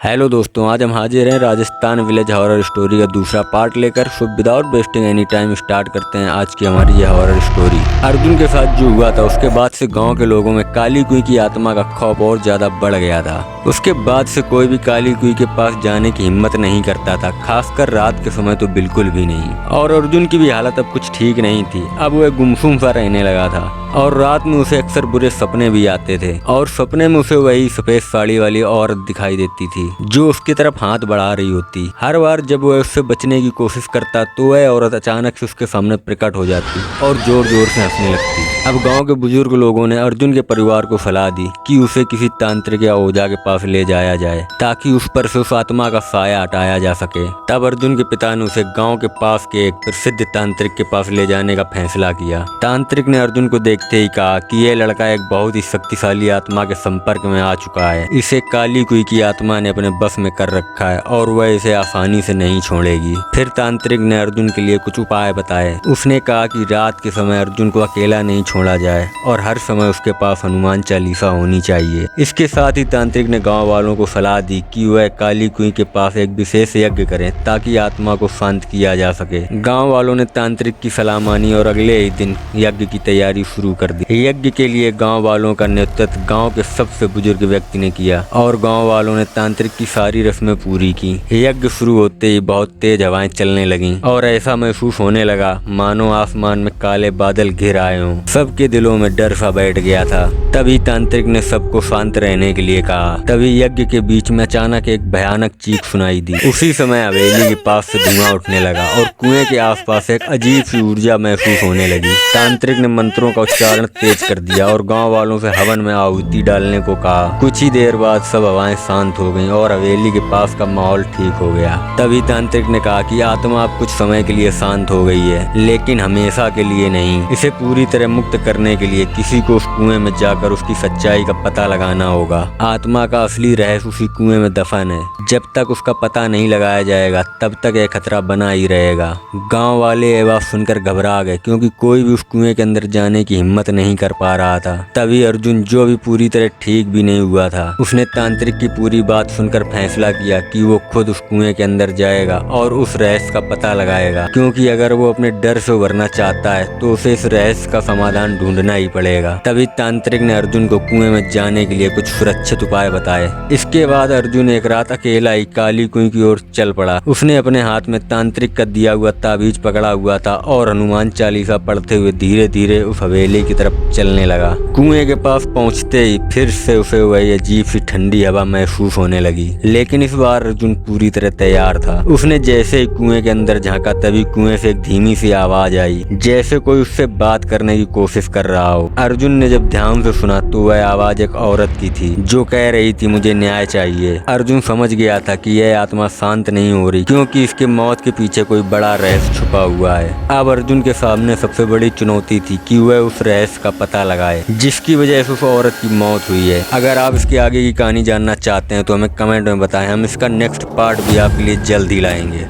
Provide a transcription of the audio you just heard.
Hello दोस्तों, आज हम हाजिर हैं राजस्थान विलेज हॉरर स्टोरी का दूसरा पार्ट लेकर। So without wasting any time start करते हैं आज की हमारी ये हॉरर स्टोरी। अर्जुन के साथ जो हुआ था उसके बाद से गांव के लोगों में काली कुई की आत्मा का खौफ और ज्यादा बढ़ गया था। उसके बाद से कोई भी काली कुई के पास जाने की हिम्मत नहीं करता था, खासकर रात के समय तो बिल्कुल भी नहीं। और अर्जुन की भी हालत अब कुछ ठीक नहीं थी। अब वह गुमसुम सा रहने लगा था और रात में उसे अक्सर बुरे सपने भी आते थे और सपने में उसे वही सफेद साड़ी वाली औरत दिखाई देती थी जो उसकी तरफ हाथ बढ़ा रही होती। हर बार जब वह उससे बचने की कोशिश करता तो वह औरत अचानक से उसके सामने प्रकट हो जाती और जोर जोर से हंसने लगती। अब गांव के बुजुर्ग लोगों ने अर्जुन के परिवार को सलाह दी कि उसे किसी तांत्रिक या ओझा के पास ले जाया जाए ताकि उस पर से उस आत्मा का साया हटाया जा सके। तब अर्जुन के पिता ने उसे गांव के पास के एक प्रसिद्ध तांत्रिक के पास ले जाने का फैसला किया। तांत्रिक ने अर्जुन को देखते ही कहा कि यह लड़का एक बहुत ही शक्तिशाली आत्मा के संपर्क में आ चुका है। इसे काली कुई की आत्मा ने अपने बस में कर रखा है और वह इसे आसानी से नहीं छोड़ेगी। फिर तांत्रिक ने अर्जुन के लिए कुछ उपाय बताए। उसने कहा कि रात के समय अर्जुन को अकेला नहीं छोड़ा जाए और हर समय उसके पास हनुमान चालीसा होनी चाहिए। इसके साथ ही तांत्रिक ने गांव वालों को सलाह दी कि वह काली कुई के पास एक विशेष यज्ञ करें ताकि आत्मा को शांत किया जा सके। गांव वालों ने तांत्रिक की सलाह मानी और अगले ही दिन यज्ञ की तैयारी शुरू कर दी। यज्ञ के लिए गांव वालों का नेतृत्व गांव के सबसे बुजुर्ग व्यक्ति ने किया और गांव वालों ने तांत्रिक की सारी रस्में पूरी की। यज्ञ शुरू होते ही बहुत तेज हवाएं चलने लगीं और ऐसा महसूस होने लगा मानो आसमान में काले बादल घिर आए हों। सबके दिलों में डर सा बैठ गया था। तभी तांत्रिक ने सबको शांत रहने के लिए कहा। तभी यज्ञ के बीच में अचानक एक भयानक चीख सुनाई दी। उसी समय हवेली के पास से धुआं उठने लगा और कुएं के आसपास एक अजीब सी ऊर्जा महसूस होने लगी। तांत्रिक ने मंत्रों का उच्चारण तेज कर दिया और गांव वालों से हवन में आहुति डालने को कहा। कुछ ही देर बाद सब हवाएं शांत हो गईं और हवेली के पास का माहौल ठीक हो गया। तभी तांत्रिक ने कहा कि आत्मा अब कुछ समय के लिए शांत हो गई है, लेकिन हमेशा के लिए नहीं। इसे पूरी तरह मुक्त करने के लिए किसी को उस कुएं में जाकर उसकी सच्चाई का पता लगाना होगा। आत्मा का असली रहस्य उसी कुएं में दफन है। जब तक उसका पता नहीं लगाया जाएगा तब तक यह खतरा बना ही रहेगा। गाँव वाले ये बात सुनकर घबरा गए क्योंकि कोई भी उस कुएं के अंदर जाने की हिम्मत नहीं कर पा रहा था। तभी अर्जुन, जो भी पूरी तरह ठीक भी नहीं हुआ था, उसने तांत्रिक की पूरी बात सुनकर फैसला किया कि वो खुद उस कुएं के अंदर जाएगा और उस रहस्य का पता लगाएगा, क्योंकि अगर वो अपने डर से उभरना चाहता है तो उसे इस रहस्य का समाधान ढूंढना ही पड़ेगा। तभी तांत्रिक ने अर्जुन को कुएं में जाने के लिए कुछ सुरक्षित उपाय बताए। इसके बाद अर्जुन एक रात अकेला ही काली कुएं की ओर चल पड़ा। उसने अपने हाथ में तांत्रिक का दिया हुआ ताबीज पकड़ा हुआ था और हनुमान चालीसा पढ़ते हुए धीरे धीरे उस हवेली की तरफ चलने लगा। कुएं के पास पहुंचते ही फिर से उसे वही अजीब सी ठंडी हवा महसूस होने लगी, लेकिन इस बार अर्जुन पूरी तरह तैयार था। उसने जैसे ही कुएं के अंदर झांका तभी कुएं से एक धीमी सी आवाज आई, जैसे कोई उससे बात करने की कोशिश कर रहा हो। अर्जुन ने जब ध्यान से सुना तो वह आवाज एक औरत की थी जो कह रही थी, मुझे न्याय चाहिए। अर्जुन समझ गया था कि यह आत्मा शांत नहीं हो रही क्योंकि इसके मौत के पीछे कोई बड़ा रहस्य छुपा हुआ है। अब अर्जुन के सामने सबसे बड़ी चुनौती थी कि वह उस रहस्य का पता लगाए जिसकी वजह से उस औरत की मौत हुई है। अगर आप इसके आगे की कहानी जानना चाहते हैं तो हमें कमेंट में बताएं, हम इसका नेक्स्ट पार्ट भी आपके लिए जल्द ही लाएंगे।